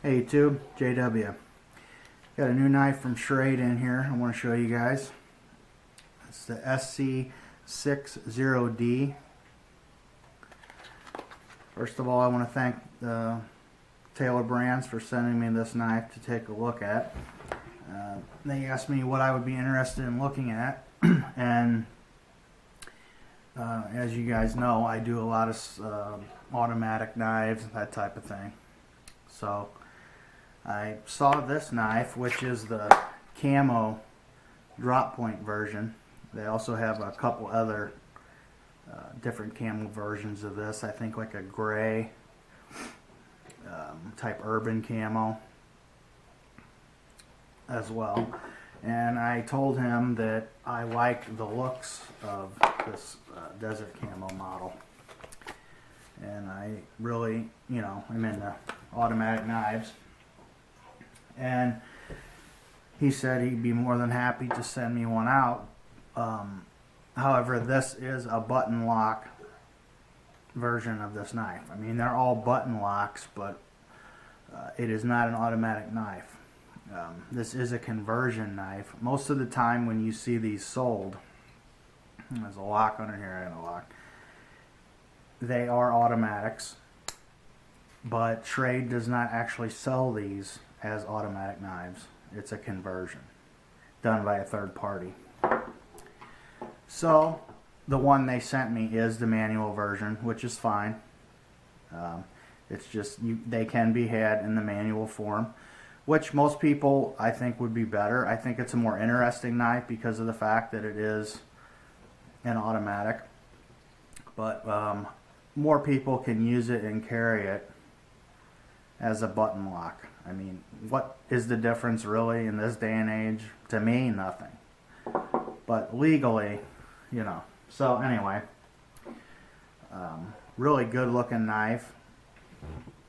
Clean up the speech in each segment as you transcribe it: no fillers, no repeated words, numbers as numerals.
Hey YouTube, JW. Got a new knife from Schrade in here I want to show you guys. It's the SC60D. First of all, I want to thank the Taylor Brands for sending me this knife to take a look at. They asked me what I would be interested in looking at, and as you guys know, I do a lot of automatic knives, that type of thing. So I saw this knife, which is the Camo drop point version. They also have a couple other different Camo versions of this. I think like a gray type urban camo as well. And I told him that I like the looks of this desert camo model. And I really, I'm into automatic knives. And he said he'd be more than happy to send me one out. However, this is a button lock version of this knife. I mean, they're all button locks, but it is not an automatic knife. This is a conversion knife. Most of the time when you see these sold, there's a lock under here, I got a lock. They are automatics, but Schrade does not actually sell these as automatic knives. It's a conversion done by a third party. So the one they sent me is the manual version, which is fine. It's just they can be had in the manual form, which most people I think would be better. I think it's a more interesting knife because of the fact that it is an automatic, but more people can use it and carry it as a button lock. I mean, what is the difference really in this day and age? To me, nothing. But legally, So anyway, really good looking knife.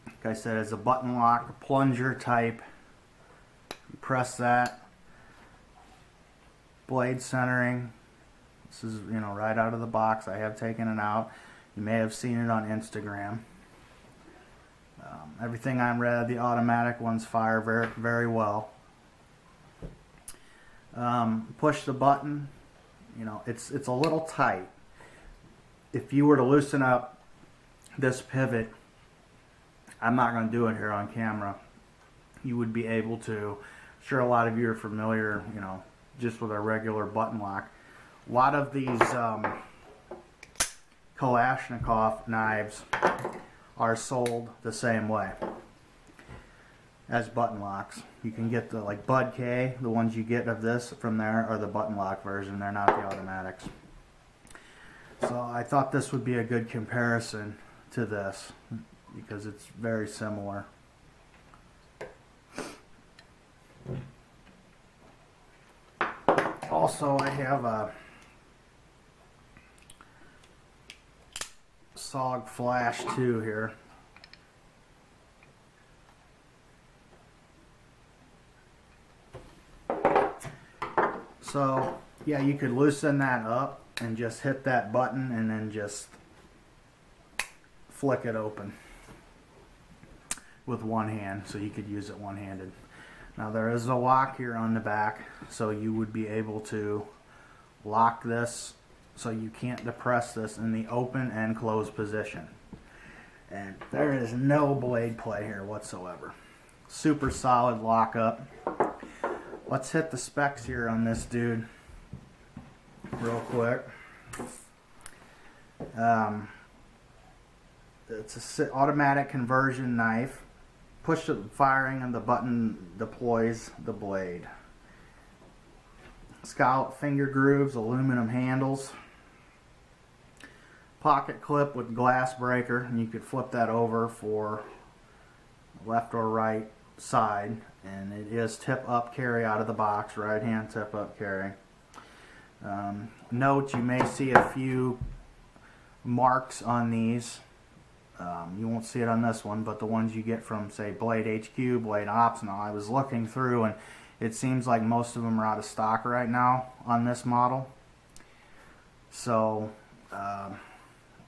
Like I said, it's a button lock, plunger type. You press that. Blade centering. This is, right out of the box. I have taken it out. You may have seen it on Instagram. Everything I read, the automatic ones fire very, very well. Push the button. It's a little tight. If you were to loosen up this pivot, I'm not going to do it here on camera. You would be able to. I'm sure a lot of you are familiar, just with a regular button lock. A lot of these Kalashnikov knives are sold the same way as button locks. You can get the Bud K, the ones you get of this from there are the button lock version. They're not the automatics. So I thought this would be a good comparison to this because it's very similar. Also, I have a SOG Flash 2 here. So yeah, you could loosen that up and just hit that button and then just flick it open with one hand, so you could use it one-handed. Now there is a lock here on the back, so you would be able to lock this so you can't depress this in the open and closed position. And there is no blade play here whatsoever. Super solid lockup. Let's hit the specs here on this dude real quick. It's an automatic conversion knife. Push the firing and the button deploys the blade. Scalloped finger grooves, aluminum handles. Pocket clip with glass breaker, and you could flip that over for left or right side, and it is tip up carry out of the box, right hand tip up carry. Note, you may see a few marks on these. You won't see it on this one, but the ones you get from, say, Blade HQ, Blade Ops. Now, I was looking through, and it seems like most of them are out of stock right now on this model. So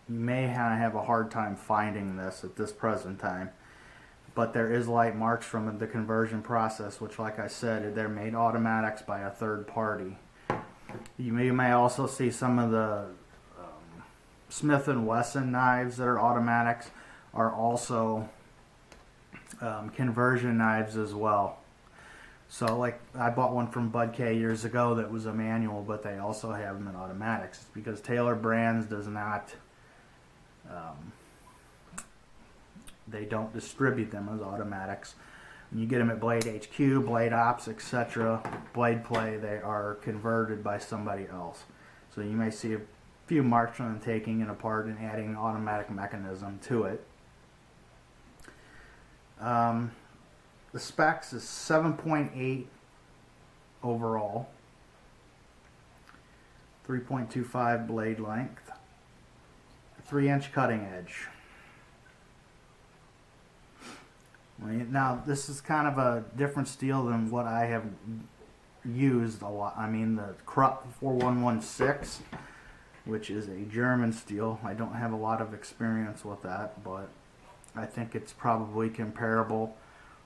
you may have a hard time finding this at this present time. but there is light marks from the conversion process, which, like I said, they're made automatics by a third party. You may also see some of the Smith & Wesson knives that are automatics are also conversion knives as well. So like I bought one from Bud K years ago that was a manual, but they also have them in automatics. It's because Taylor Brands does not, they don't distribute them as automatics. When you get them at Blade HQ, Blade Ops, etc., Blade Play, they are converted by somebody else. So you may see a few marks from them taking it apart and adding an automatic mechanism to it. The specs is 7.8 overall, 3.25 blade length, 3-inch cutting edge. Now this is kind of a different steel than what I have used a lot. I mean the Krupp 4116, which is a German steel. I don't have a lot of experience with that, but I think it's probably comparable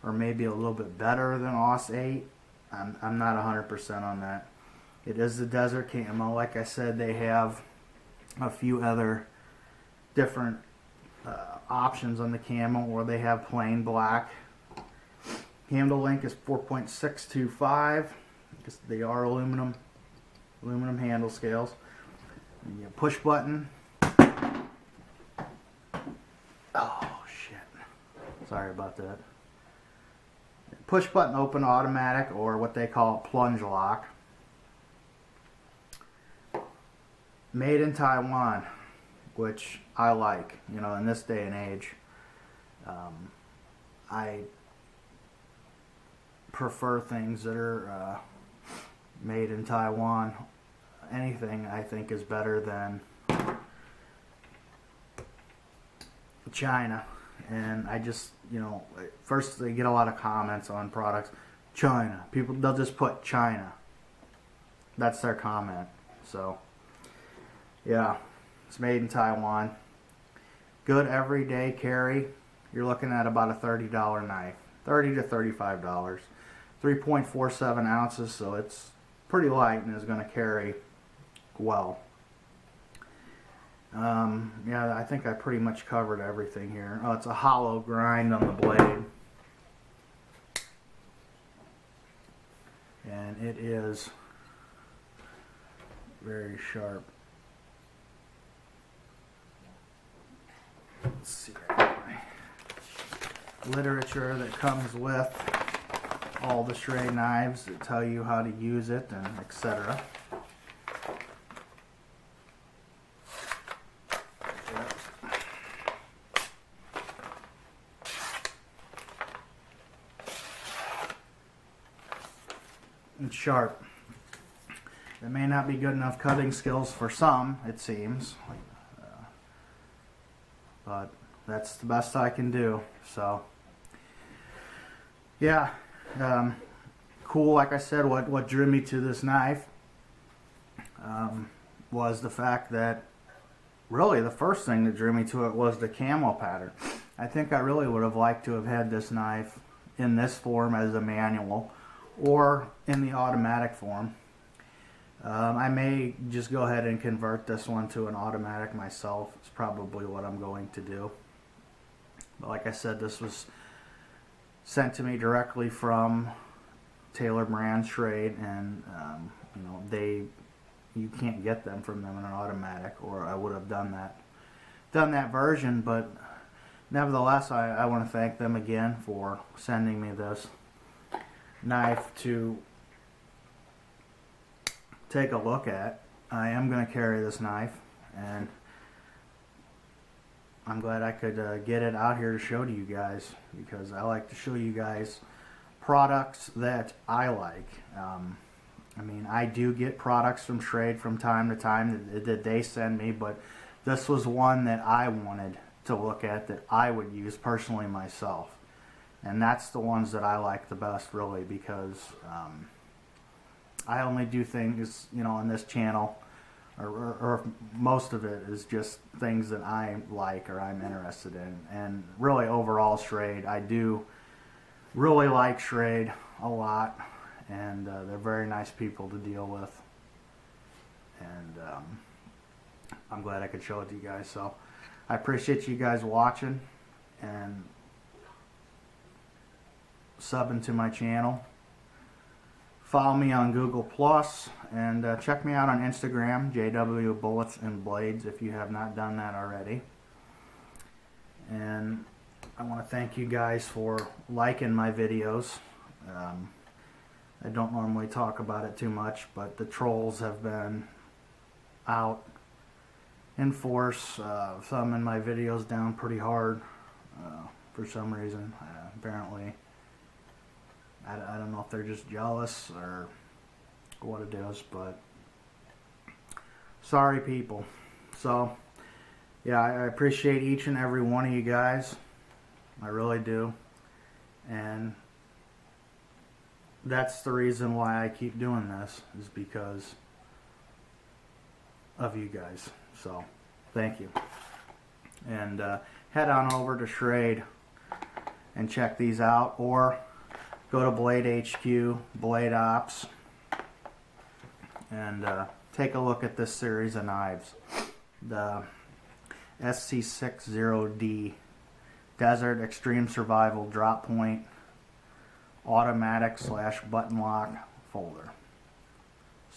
or maybe a little bit better than AUS 8. I'm not 100% on that. It is the Desert Camo. Like I said, they have a few other different options on the camo, or they have plain black. Handle length is 4.625 because they are aluminum handle scales. And you push button. Oh shit! Sorry about that. Push button open automatic, or what they call plunge lock. Made in Taiwan, which I like, you know, in this day and age. I prefer things that are made in Taiwan. Anything I think is better than China. And I just, you know, first they get a lot of comments on products. China. People, they'll just put China. That's their comment. So, yeah, it's made in Taiwan. Good everyday carry. You're looking at about a $30 knife. $30 to $35. 3.47 ounces, so it's pretty light and is going to carry well. Yeah, I think I pretty much covered everything here. Oh, it's a hollow grind on the blade. And it is very sharp. Let's see, I got my literature that comes with all the Schrade knives that tell you how to use it and etc. And sharp. It may not be good enough cutting skills for some, it seems, but that's the best I can do. So yeah, cool. Like I said, what drew me to this knife was the fact that really the first thing that drew me to it was the camo pattern. I think I really would have liked to have had this knife in this form as a manual, or in the automatic form. I may just go ahead and convert this one to an automatic myself. It's probably what I'm going to do. But like I said, this was sent to me directly from Taylor Brand Schrade, and you know, you can't get them from them in an automatic, or I would have done that version. But nevertheless, I want to thank them again for sending me this knife to take a look at. I am going to carry this knife, and I'm glad I could get it out here to show to you guys, because I like to show you guys products that I like. I mean, I do get products from Schrade from time to time that they send me, but this was one that I wanted to look at, that I would use personally myself. And that's the ones that I like the best, really, because I only do things, you know, on this channel, or most of it is just things that I like or I'm interested in. And really overall Schrade, I do really like Schrade a lot, and they're very nice people to deal with, and I'm glad I could show it to you guys. So I appreciate you guys watching and subbing to my channel. Follow me on Google Plus, and check me out on Instagram, JW Bullets and Blades, if you have not done that already. And I want to thank you guys for liking my videos. I don't normally talk about it too much, but the trolls have been out in force, thumbing my videos down pretty hard for some reason. Apparently, I don't know if they're just jealous or what it is, but sorry people. So yeah, I appreciate each and every one of you guys. I really do. And that's the reason why I keep doing this, is because of you guys. So thank you. And head on over to Schrade and check these out, or go to Blade HQ, Blade Ops, and take a look at this series of knives. The SC60D Desert Extreme Survival Drop Point Automatic / Button Lock Folder.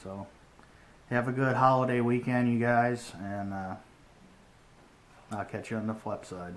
So have a good holiday weekend, you guys, and I'll catch you on the flip side.